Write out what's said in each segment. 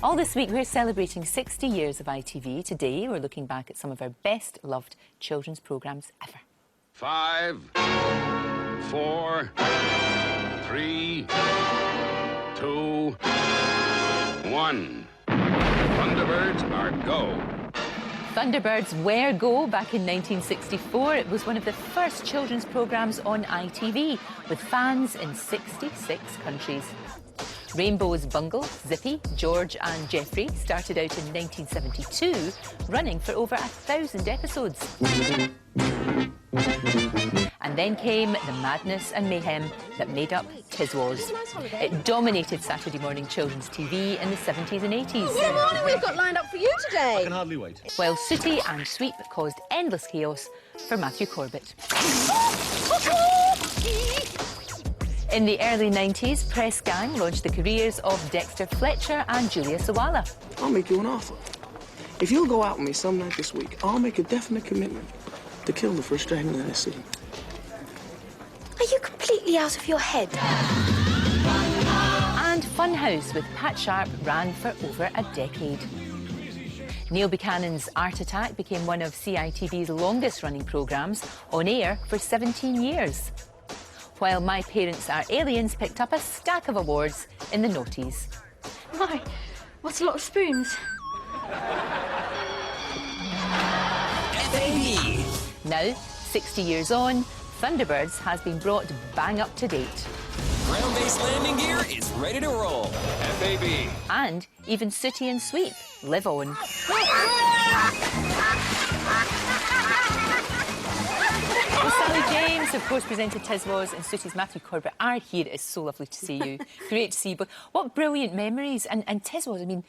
All this week, we're celebrating 60 years of ITV. Today, we're looking back at some of our best-loved children's programmes ever. 5, 4, 3, 2, 1. Thunderbirds are go. Thunderbirds were go back in 1964. It was one of the first children's programmes on ITV, with fans in 66 countries. Rainbow's Bungle, Zippy, George and Geoffrey started out in 1972, running for over 1,000 episodes. And then came the madness and mayhem that made up Tiswas. It dominated Saturday morning children's TV in the 70s and 80s. What morning we've got lined up for you today? I can hardly wait. While Sooty and Sweep caused endless chaos for Matthew Corbett. In the early 90s, Press Gang launched the careers of Dexter Fletcher and Julia Sawala. I'll make you an offer. If you'll go out with me some night this week, I'll make a definite commitment to kill the first dragon in this city. Are you completely out of your head? And Funhouse with Pat Sharp ran for over a decade. Neil Buchanan's Art Attack became one of CITV's longest-running programmes, on air for 17 years. While My Parents Are Aliens picked up a stack of awards in the noughties. My, what's a lot of spoons? Baby! Now, 60 years on, Thunderbirds has been brought bang up to date. Ground-based landing gear is ready to roll. FAB. And even Sooty and Sweep live on. Well, Sally James, of course, presented Tiswas, and Sooty's Matthew Corbett are here. It is so lovely to see you. Great to see you. But what brilliant memories. And Tiswas, I mean,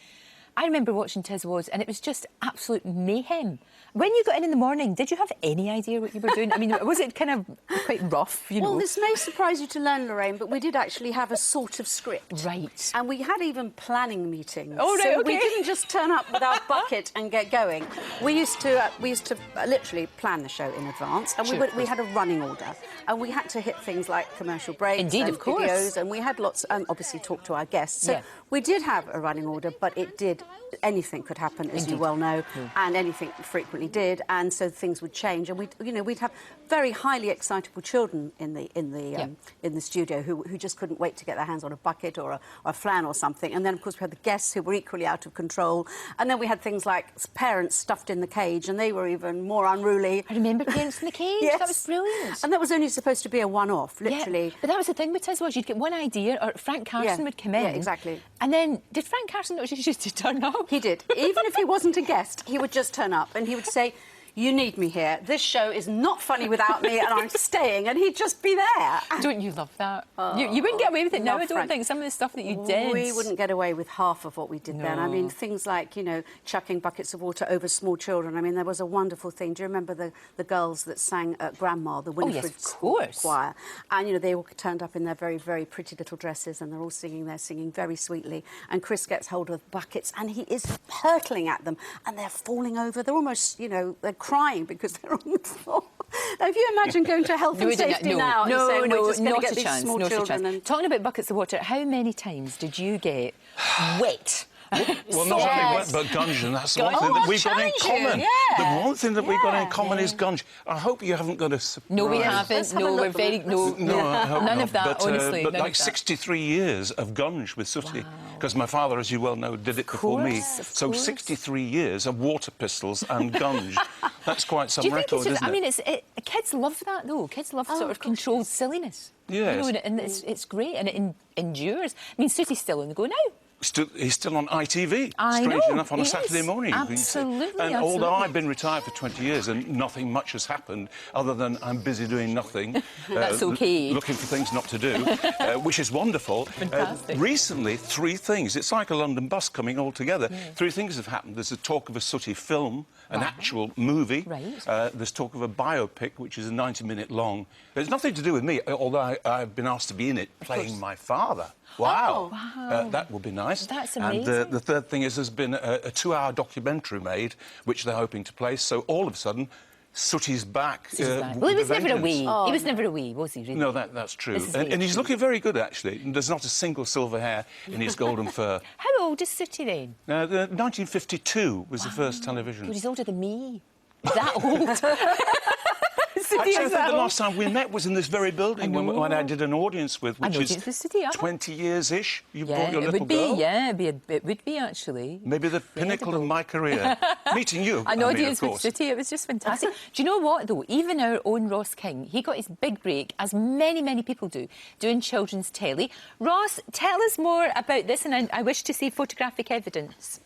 I remember watching Tiswas and it was just absolute mayhem. When you got in the morning, did you have any idea what you were doing? I mean, was it kind of quite rough, you know? Well, this may surprise you to learn, Lorraine, but we did actually have a sort of script. Right. And we had even planning meetings. Oh, right, so okay. we didn't just turn up with our bucket and get going. We used to literally plan the show in advance, and Sure, we had a running order, and we had to hit things like commercial breaks Indeed, and of course. videos, and we had lots, and obviously talk to our guests. So Yeah. we did have a running order, but anything could happen, as you well know, and anything frequently did, and so things would change, and we'd have very highly excitable children in the studio who just couldn't wait to get their hands on a bucket or a flan or something, and then of course we had the guests who were equally out of control, and then we had things like parents stuffed in the cage, and they were even more unruly. I remember Parents in the Cage. Yes. That was brilliant. And that was only supposed to be a one-off, literally. Yeah, but that was the thing with Tiswas, you'd get one idea, or Frank Carson would come in. Yeah, exactly. And then, did Frank Carson not just used to turn up? He did. Even if he wasn't a guest, he would just turn up and he would say, "You need me here. This show is not funny without me, and I'm staying." And he'd just be there. Don't you love that? You wouldn't get away with it now, love I don't Frank. think. Some of the stuff that you did. We wouldn't get away with half of what we did then. I mean, things like, chucking buckets of water over small children. I mean, there was a wonderful thing. Do you remember the girls that sang at Grandma, the Winifred yes, of course. Choir? And, they all turned up in their very, very pretty little dresses, and they're all singing very sweetly. And Chris gets hold of buckets, and he is hurtling at them, and they're falling over. They're almost, they're crying because they're on the floor. Now, if you imagine going to health and safety now and saying, we're just going to get these small children and... Talking about buckets of water, how many times did you get wet? Well, not only wet, but gunge, and that's the one thing that we've got in common. The one thing that we've got in common is gunge. I hope you haven't got a surprise. No, we haven't. No, we're very... No, I hope none not. of that, but, honestly. But none like of that. 63 years of gunge with Sooty, because my father, as you well know, did it before me. So 63 years of water pistols and gunge. That's quite some record, isn't it? I mean, kids love that, though. Kids love sort of controlled silliness. Yes. And it's great, and it endures. I mean, Sooty's still on the go now. He's still on ITV, I strange know, enough, on a yes, Saturday morning. absolutely, And absolutely. although I've been retired for 20 years and nothing much has happened, other than I'm busy doing nothing. That's OK. Looking for things not to do, which is wonderful. Fantastic. Recently, 3 things. It's like a London bus coming all together. 3 things have happened. There's a talk of a Sooty film, an actual movie. Right. There's talk of a biopic, which is a 90-minute long. There's nothing to do with me, although I've been asked to be in it, playing my father. Wow. Oh, wow. That would be nice. That's amazing. And the third thing is there's been a 2-hour documentary made, which they're hoping to place. So all of a sudden, Sooty's back. Well, he was never vengeance. away. He was never away, was he, really? No, that's true. This is And very he's true. looking very good, actually. And there's not a single silver hair in his golden fur. How old is Sooty then? 1952 was the first television. God, he's older than me. He's that old. Sooty Actually, I is think that the old. last time we met was in this very building when I did an audience with, which is Sooty, 20 years-ish. You Yeah, brought your it little would be, girl. yeah, it would be, actually. Maybe the pinnacle of my career. Meeting you, An I mean, audience of with course. Sooty, it was just fantastic. Do you know what, though? Even our own Ross King, he got his big break, as many, many people do, doing children's telly. Ross, tell us more about this, and I wish to see photographic evidence.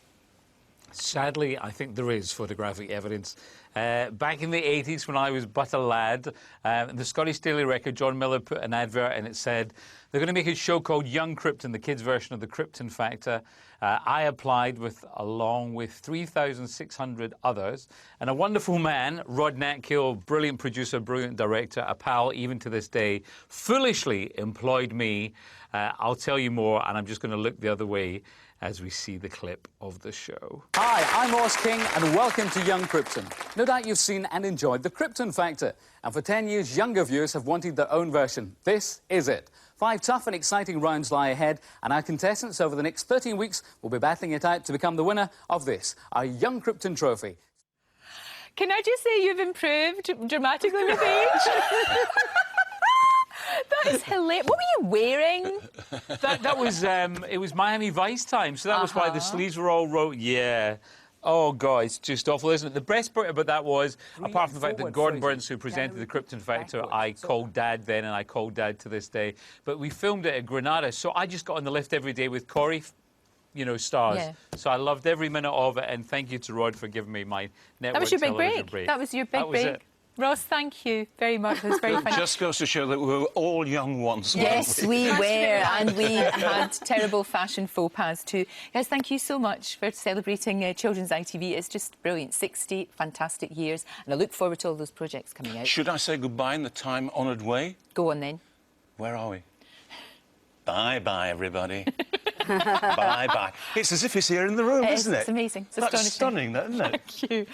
Sadly, I think there is photographic evidence. Back in the 80s, when I was but a lad, the Scottish Daily Record, John Miller put an advert and it said, they're going to make a show called Young Krypton, the kids' version of the Krypton Factor. I applied along with 3,600 others. And a wonderful man, Rod Natkill, brilliant producer, brilliant director, a pal even to this day, foolishly employed me. I'll tell you more, and I'm just going to look the other way as we see the clip of the show. Hi, I'm Ross King, and welcome to Young Krypton. No doubt you've seen and enjoyed the Krypton Factor, and for 10 years, younger viewers have wanted their own version. This is it. 5 tough and exciting rounds lie ahead, and our contestants over the next 13 weeks will be battling it out to become the winner of this, our Young Krypton trophy. Can I just say you've improved dramatically with age? That is hilarious. What were you wearing? That was, it was Miami Vice time, so that was why the sleeves were all rolled. Yeah. Oh, God, it's just awful, isn't it? The best part about that was, apart from the fact that Gordon Burns, who presented the Krypton Factor, I called Dad then and I called Dad to this day, but we filmed it at Granada, so I just got on the lift every day with Corey, you know, stars. Yeah. So I loved every minute of it, and thank you to Rod for giving me my network That was your big television break. That was your big That was break. it. Ross, thank you very much. It was very funny. Just goes to show that we were all young once. Yes, we were, and we had terrible fashion faux pas too. Guys, thank you so much for celebrating Children's ITV. It's just brilliant. 60 fantastic years, and I look forward to all those projects coming out. Should I say goodbye in the time-honoured way? Go on then. Where are we? Bye-bye, everybody. Bye-bye. It's as if he's here in the room, isn't it? It's amazing. It's That's astonishing. stunning, isn't it? Thank you.